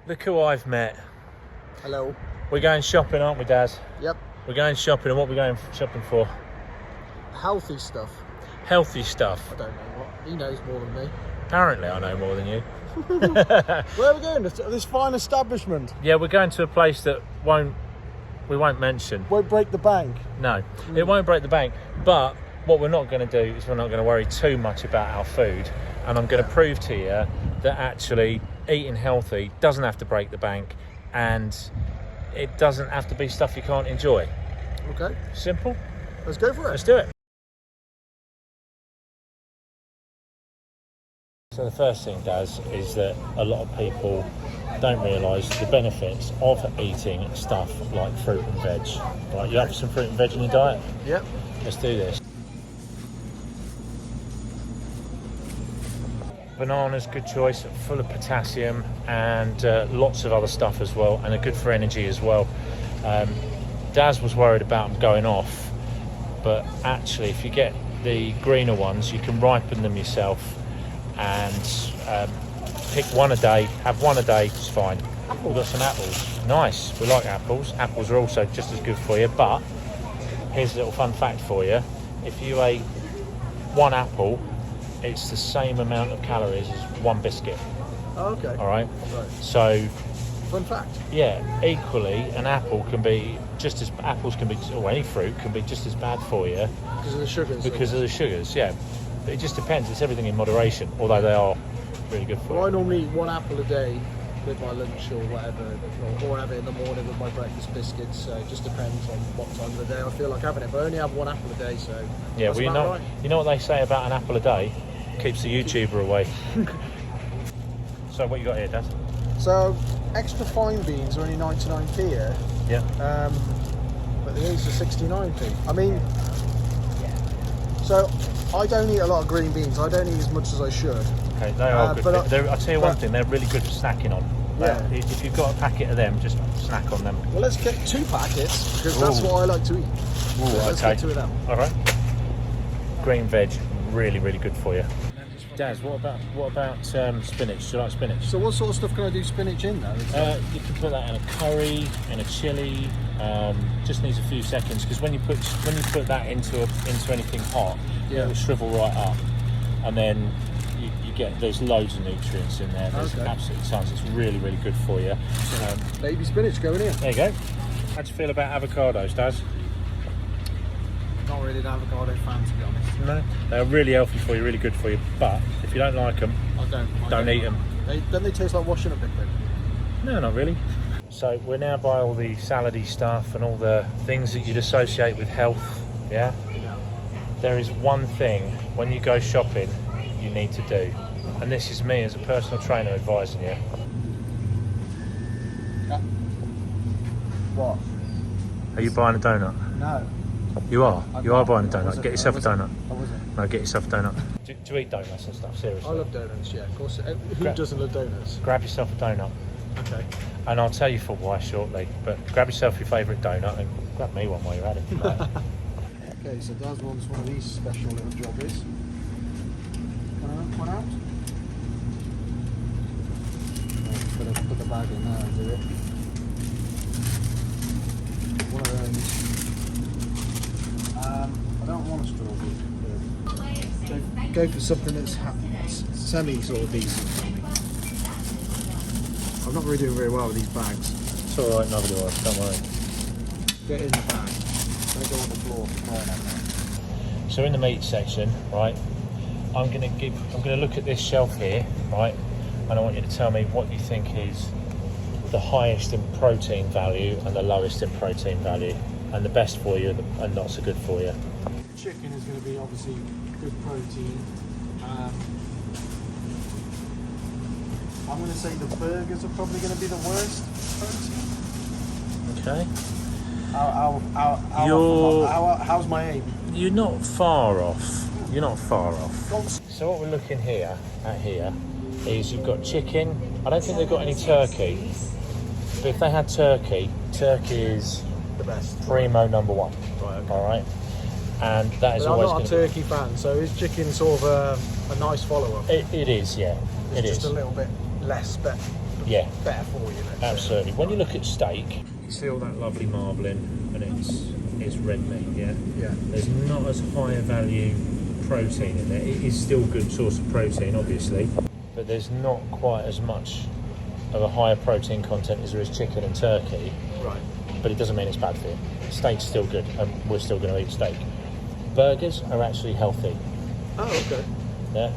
Look who I've met. Hello. We're going shopping, aren't we, Daz? Yep. We're going shopping, and what are we going shopping for? Healthy stuff. Healthy stuff. I don't know what. He knows more than me. Apparently I know more than you. Where are we going? This fine establishment. Yeah, we're going to a place that we won't mention. Won't break the bank. No, it won't break the bank. But what we're not going to do is we're not going to worry too much about our food. And I'm going to prove to you that actually eating healthy doesn't have to break the bank, and it doesn't have to be stuff you can't enjoy. Okay. Simple. Let's go for it. Let's do it. So the first thing, Daz, is that a lot of people don't realise the benefits of eating stuff like fruit and veg. Right, you have some fruit and veg in your diet? Yep. Let's do this. Bananas, good choice, full of potassium and lots of other stuff as well, and are good for energy as well. Daz was worried about them going off, but actually if you get the greener ones, you can ripen them yourself and pick one a day, have one a day, it's fine. We've got some apples. Nice, we like apples. Apples are also just as good for you, but here's a little fun fact for you. If you ate one apple, it's the same amount of calories as one biscuit. Oh, okay. All right? Right. So, Fun fact. yeah, equally, an apple can be just as, apples can be, or any fruit can be just as bad for you Because of the sugars. because of the sugars, yeah. It just depends, it's everything in moderation, although they are really good for Well, I you. normally eat one apple a day with my lunch or whatever, or have it in the morning with my breakfast biscuits. So it just depends on what time of the day I feel like having it. But I only have one apple a day, so Yeah, that's well, about right. you know what they say about an apple a day? Keeps the YouTuber away. So what you got here, Dad? So extra fine beans are only 99p here, Yeah. but the A's are 69p. I mean, so I don't eat a lot of green beans. I don't eat as much as I should. Okay, they are good. but I'll tell you one thing, they're really good for snacking on. Yeah. If you've got a packet of them, just snack on them. Well, let's get 2 packets because that's Ooh. what I like to eat. Ooh, So let's okay. get 2 of them. All right. Green veg, really, really good for you. Daz, what about spinach? Do you like spinach? So what sort of stuff can I do spinach in though? You can put that in a curry, in a chili. Just needs a few seconds because when you put that into anything hot, Yeah. it will shrivel right up, and then you get there's loads of nutrients in there. There's Okay. absolutely tons. It's really, really good for you. Baby spinach going in. There you go. How do you feel about avocados, Daz? Not really an avocado fan, to be honest. No, they're really healthy for you, really good for you. But if you don't like them, I don't eat them. Don't they taste like washing up liquid? No, not really. So we're now by all the salady stuff and all the things that you'd associate with health. Yeah. Yeah. There is one thing when you go shopping you need to do, and this is me as a personal trainer advising you. What? Are you buying a donut? No. You are. I'm You are not. buying a I donut. wasn't. Get yourself a donut. I wasn't. No, get yourself a donut. Do you eat donuts and stuff? Seriously. I love donuts, yeah, of course. Who doesn't love donuts? Grab yourself a donut, Okay. and I'll tell you for why shortly. But grab yourself your favourite donut and grab me one while you're at it. Like. Okay, so Daz wants one of these special little jobbies. Can I have one out? Put the bag in there and do it. One of those. I don't want a strawberry. Go for something that's semi sort of decent for me. I'm not really doing very well with these bags. It's all right, nobody worries. Don't worry. Get in the bag. Don't go on the floor for crying out loud. So in the meat section, right, I'm going to look at this shelf here, right, and I want you to tell me what you think is the highest in protein value and the lowest in protein value, and the best for you and not so good for you. Chicken is going to be obviously good protein. I'm going to say the burgers are probably going to be the worst protein. Okay. How's my aim? You're not far off. You're not far off. So what we're looking at here is you've got chicken. I don't think they've got any turkey. But if they had turkey is The best. primo number one. Right, okay. All right. And that is But I'm always not going a to be... turkey fan, so is chicken sort of a nice follow-up? It is, yeah. It's It just is. a little bit less Yeah. better for you. Let's say. Absolutely. When you look at steak, you see all that lovely marbling, and it's red meat. Yeah. Yeah. There's not as high a value protein in it. It is still a good source of protein, obviously, but there's not quite as much of a higher protein content as there is chicken and turkey. Right. But it doesn't mean it's bad for you. Steak's still good, and we're still going to eat steak. Burgers are actually healthy. Oh, okay. Yeah.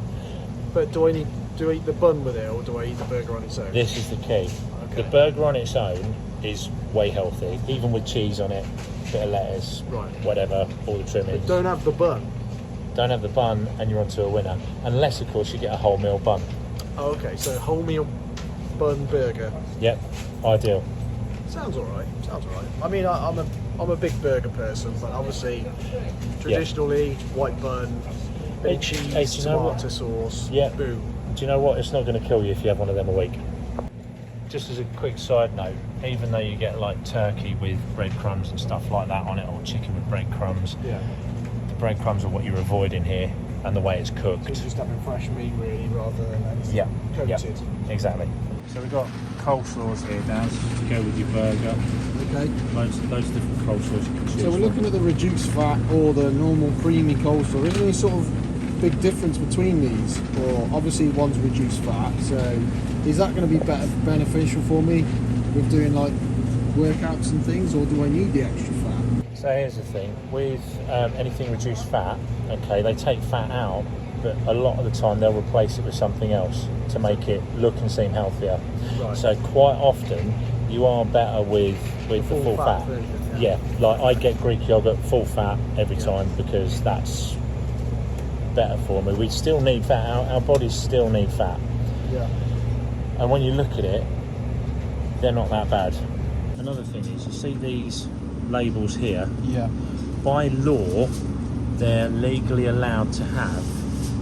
But do I eat the bun with it, or do I eat the burger on its own? This is the key. Okay. The burger on its own is way healthy, even with cheese on it, bit of lettuce, Right. whatever, all the trimmings. But don't have the bun. Don't have the bun, and you're onto a winner. Unless, of course, you get a wholemeal bun. Oh, okay. So wholemeal bun burger. Yep, ideal. Sounds alright. I mean, I'm a big burger person, but obviously, traditionally, white bun, bit of cheese, Hey, do you know what? tomato sauce, Yeah. boom. Do you know what? It's not going to kill you if you have one of them a week. Just as a quick side note, even though you get like turkey with breadcrumbs and stuff like that on it, or chicken with breadcrumbs, Yeah. the breadcrumbs are what you're avoiding here, and the way it's cooked. So just having fresh meat, really, rather than Yeah, coated. exactly. So we've got coleslaws here, Dan, to go with your burger. Okay. Loads of different coleslaws you can choose So we're from. looking at the reduced fat or the normal creamy coleslaw. Is there any sort of big difference between these? Or obviously one's reduced fat, so is that going to be beneficial for me with doing like workouts and things, or do I need the extra fat? So here's the thing, with anything reduced fat, okay, they take fat out, but a lot of the time they'll replace it with something else to make it look and seem healthier. Right. So quite often you are better with the full fat. version, Yeah, like I get Greek yogurt full fat every time because that's better for me. We still need fat, our bodies still need fat. Yeah. And when you look at it, they're not that bad. Another thing is, you see these labels here, Yeah. by law, they're legally allowed to have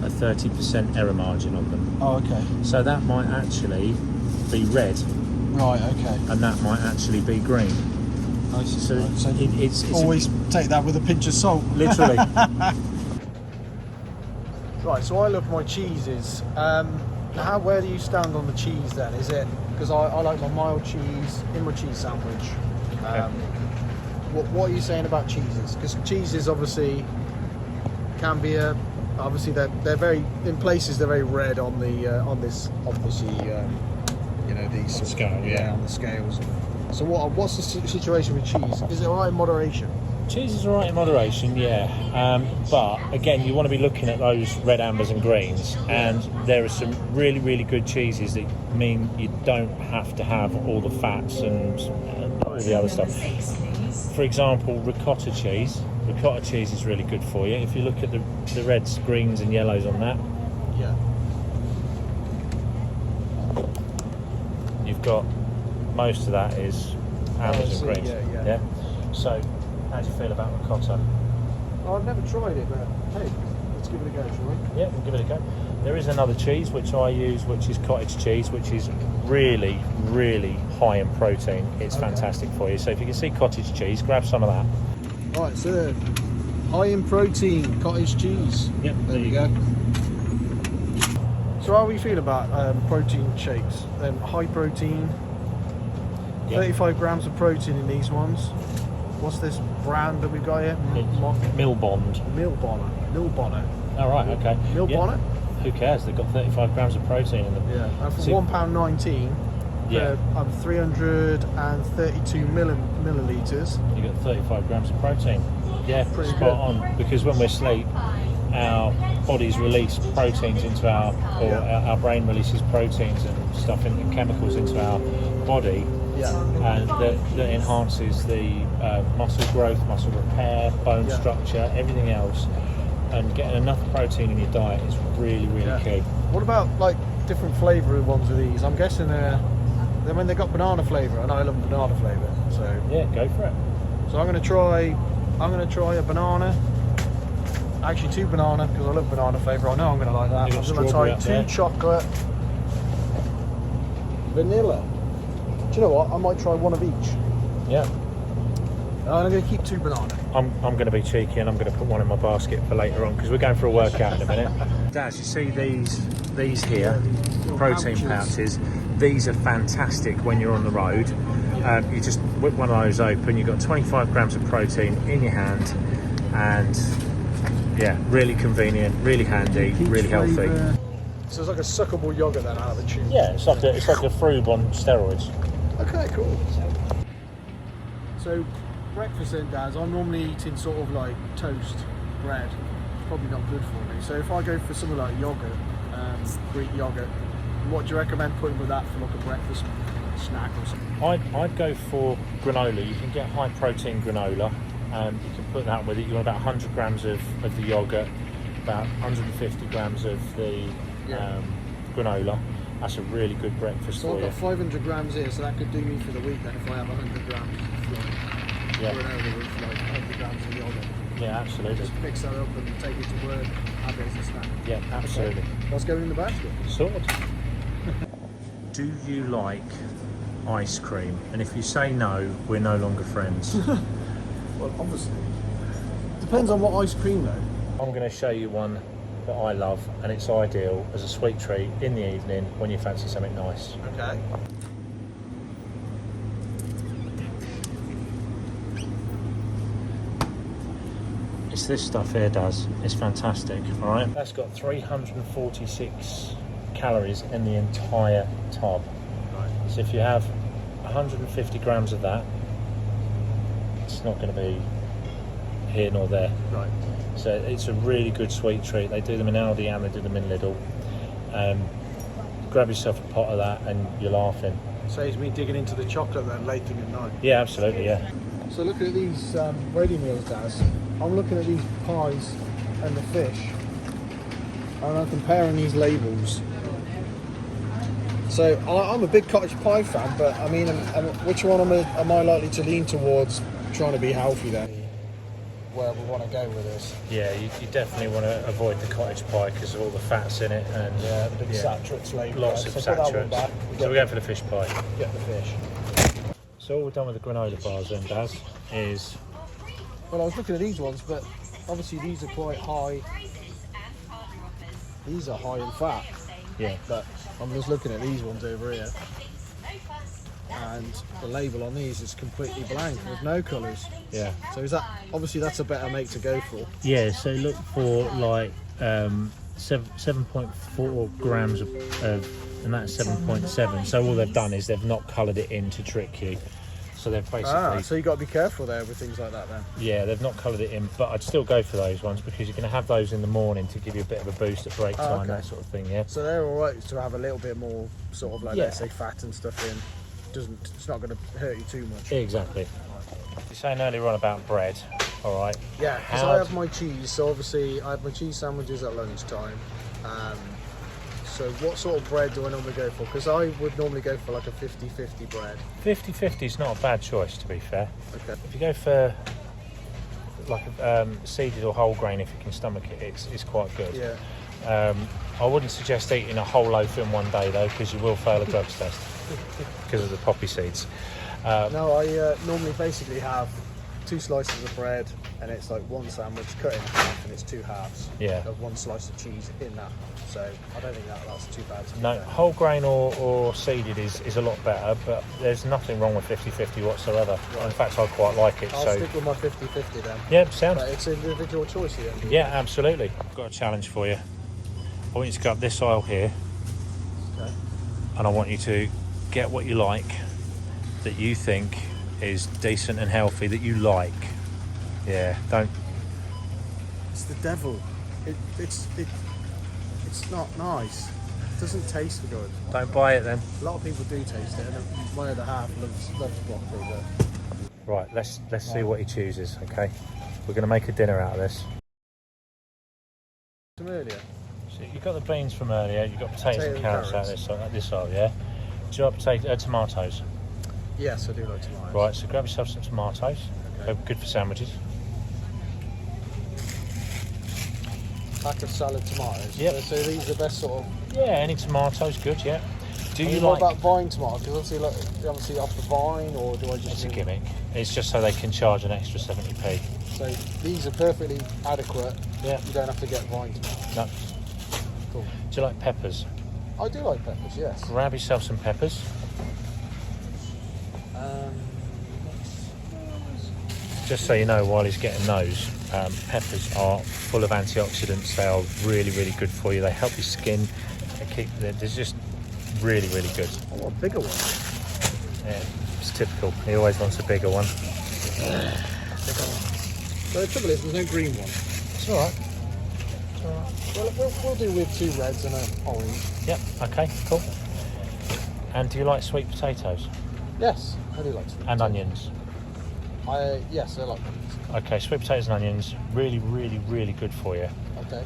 a 30% error margin on them. Oh, okay. So that might actually be red, Right, okay. and that might actually be green. I see. So Right, so it's always take that with a pinch of salt. literally. Right, so I look at my cheeses. Now, where do you stand on the cheese then? Is it because I like my mild cheese in my cheese sandwich? What are you saying about cheeses? Because cheeses obviously can be obviously they're very, in places they're very red on the on this obviously you know, these On the scale, yeah. on the scales. So what's the situation with cheese? Is it alright in moderation? Cheese is alright in moderation, yeah. But again, you want to be looking at those red, ambers and greens, and there are some really, really good cheeses that mean you don't have to have all the fats and all the other stuff. For example, ricotta cheese. Ricotta cheese is really good for you. If you look at the reds, greens and yellows on that, Yeah. you've got most of that is ambers and greens. Yeah. So, how do you feel about ricotta? Oh, I've never tried it, but hey, let's give it a go, shall we? Yeah, we'll give it a go. There is another cheese which I use, which is cottage cheese, which is really, really high in protein. It's fantastic for you. So if you can see cottage cheese, grab some of that. Right, so high in protein cottage cheese. Yep, There you go. So how are we feeling about protein shakes? High protein, Yep. 35 grams of protein in these ones. What's this brand that we've got here? Mill Bond. Milbonner. All right, okay. Milbonner? Who cares? They've got 35 grams of protein in them. Yeah. And for So- £1.19, Yeah. 332 millilitres. You got 35 grams of protein. Yeah, Pretty spot good. on. Because when we're asleep, our bodies release proteins into our brain releases proteins and stuff and chemicals into our body, Yeah. and that enhances the muscle growth, muscle repair, bone Yeah. structure, everything else. And getting enough protein in your diet is really, really key. What about like different flavour ones of these? I'm guessing they got banana flavour, and I love banana flavour. So Yeah, go for it. So I'm gonna try a banana. Actually, 2 banana because I love banana flavour. I know I'm gonna like that. You got I'm gonna strawberry try up 2 there. chocolate, vanilla. Do you know what? I might try one of each. Yeah. I'm going to keep 2 banana. I'm going to be cheeky and I'm going to put one in my basket for later on because we're going for a workout in a minute. Daz, you see these here, protein pouches. These are fantastic when you're on the road. You just whip one of those open, you've got 25 grams of protein in your hand, and yeah, really convenient, really handy, really healthy. So it's like a suckable yogurt then out of the tube. Yeah, it's like a frube on steroids. Okay, cool. So breakfast then, Daz, I'm normally eating sort of like toast, bread. It's probably not good for me. So if I go for something like yogurt, Greek yogurt, what do you recommend putting with that for like a breakfast snack or something? I'd go for granola. You can get high protein granola. You can put that with it. You want about 100 grams of the yogurt, about 150 grams of the granola. That's a really good breakfast so for I've you. got 500 grams here, so that could do me for the week then if I have 100 grams of granola with like 100 grams of yogurt. Yeah, absolutely. Just mix that up and take it to work, have it as a snack. Yeah, absolutely. Okay. What's going in the basket? Sorted. Do you like ice cream? And if you say no, we're no longer friends. Well, obviously. Depends on what ice cream though. I'm going to show you one that I love, and it's ideal as a sweet treat in the evening when you fancy something nice. Okay. It's this stuff here, Daz. It's fantastic, all right? That's got 346 calories in the entire tub. Right. So if you have 150 grams of that, it's not going to be here nor there. Right. So it's a really good sweet treat. They do them in Aldi and they do them in Lidl. Grab yourself a pot of that and you're laughing. Saves me digging into the chocolate then late in the night. Yeah, absolutely, yeah. So looking at these ready meals, Daz, I'm looking at these pies and the fish, and I'm comparing these labels. So I'm a big cottage pie fan, but I mean, which one am I likely to lean towards trying to be healthy then? Where we want to go with this? Yeah, you definitely want to avoid the cottage pie because of all the fats in it and the big saturates label. lots of so put that one saturates. back. So we're going for the fish pie. Get the fish. So all we're done with the granola bars then, Daz, is... Well, I was looking at these ones, but obviously these are quite high. These are high in fat. Yeah. But I'm just looking at these ones over here, and the label on these is completely blank with no colours. Yeah. So is that obviously that's a better make to go for? Yeah, so look for like 7.4 grams of, and that's 7.7. So all they've done is they've not coloured it in to trick you. So they've basically... so you got to be careful there with things like that then. Yeah, they've not coloured it in, but I'd still go for those ones because you're going to have those in the morning to give you a bit of a boost at break time, that sort of thing, yeah. So they're all right to have a little bit more sort of like, Yeah. let's say, fat and stuff in. It's not going to hurt you too much. Exactly. You're saying earlier on about bread, all right? Yeah, because I have my cheese, so obviously I have my cheese sandwiches at lunchtime. So what sort of bread do I normally go for? Because I would normally go for like a 50-50 bread. 50-50 is not a bad choice, to be fair. Okay. If you go for like a seeded or whole grain, if you can stomach it, it's quite good. Yeah. I wouldn't suggest eating a whole loaf in one day though, because you will fail a drugs test because of the poppy seeds. No, I normally basically have 2 slices of bread, and it's like one sandwich cut in half, and it's 2 halves of 1 slice of cheese in that. So I don't think that's too bad. No, whole grain or seeded is a lot better, but there's nothing wrong with 50-50 whatsoever. Right. In fact, I quite like it. I'll stick with my 50-50 then. Yeah, sounds. But it's individual choice here. Yeah, absolutely. I've got a challenge for you. I want you to go up this aisle here, and I want you to get what you like that you think is decent and healthy that you like. Yeah, don't. It's the devil. It's not nice. It doesn't taste good. Don't buy it then. A lot of people do taste it, and my other half loves broccoli. But... Right, let's see what he chooses. Okay, we're going to make a dinner out of this. From earlier. So you've got the beans from earlier. You've got potatoes and carrots out this aisle, yeah. Do you like tomatoes? Yes, I do like tomatoes. Right, so grab yourself some tomatoes. Okay. They're good for sandwiches. Pack of salad tomatoes. Yep. So these are the best sort of... Yeah, any tomatoes, good, yeah. Do you What like? about vine tomato? Because obviously off the vine, or do I just? It's a gimmick. It's just so they can charge an extra 70p. So these are perfectly adequate. Yeah. You don't have to get vine tomato. No. Cool. Do you like peppers? I do like peppers. Yes. Grab yourself some peppers. Just so you know, while he's getting those, peppers are full of antioxidants. They are really, really good for you. They help your skin. They're just really, really good. I want a bigger one. Yeah, it's typical. He always wants a bigger one. So the trouble is, there's no green one. It's all right. Well, we'll do with 2 reds and an orange. Yep. Okay. Cool. And do you like sweet potatoes Yes, I do like sweet and potatoes. onions? Yes, I like onions. Okay, sweet potatoes and onions, really, really, really good for you. Okay.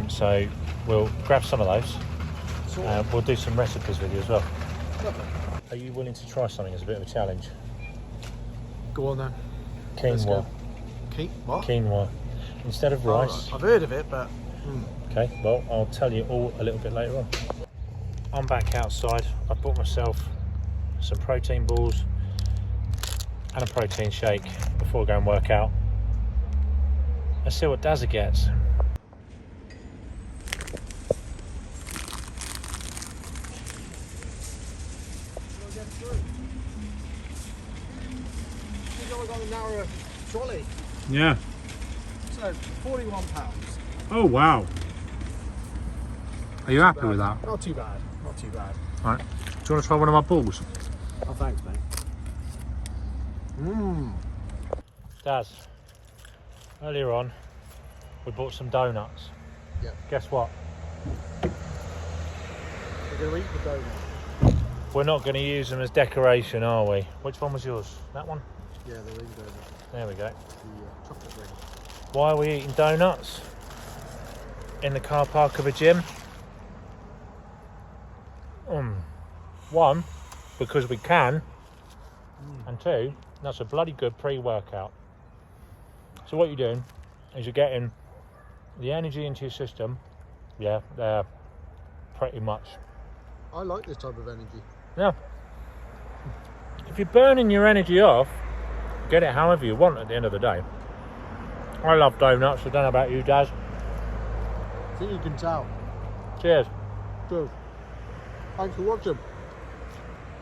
So we'll grab some of those. So, We'll do some recipes with you as well. lovely. Are you willing to try something as a bit of a challenge? Go on then. Let's Quinoa. go. What? Quinoa. Instead of Oh, rice. right. I've heard of it, but. Okay, well, I'll tell you all a little bit later on. I'm back outside. I bought myself some protein balls and a protein shake before I go and work out. Let's see what Dazzer gets. I got a narrow trolley. Yeah. So, £41. Oh wow. Are you happy with that? Not too bad. Not too bad. Right. Do you want to try one of my balls? Oh, thanks, mate. Daz, earlier on, we bought some donuts. Yeah. Guess what? We're going to eat the donut. We're not going to use them as decoration, are we? Which one was yours? That one? Yeah, the ring donut. There we go. The chocolate ring. Why are we eating donuts in the car park of a gym? One, because we can, and 2, that's a bloody good pre-workout. So what you're doing is you're getting the energy into your system. Yeah, they're pretty much. I like this type of energy. Yeah. If you're burning your energy off, get it however you want at the end of the day. I love donuts. I don't know about you, Daz. I think you can tell. Cheers. Good. Thanks for watching.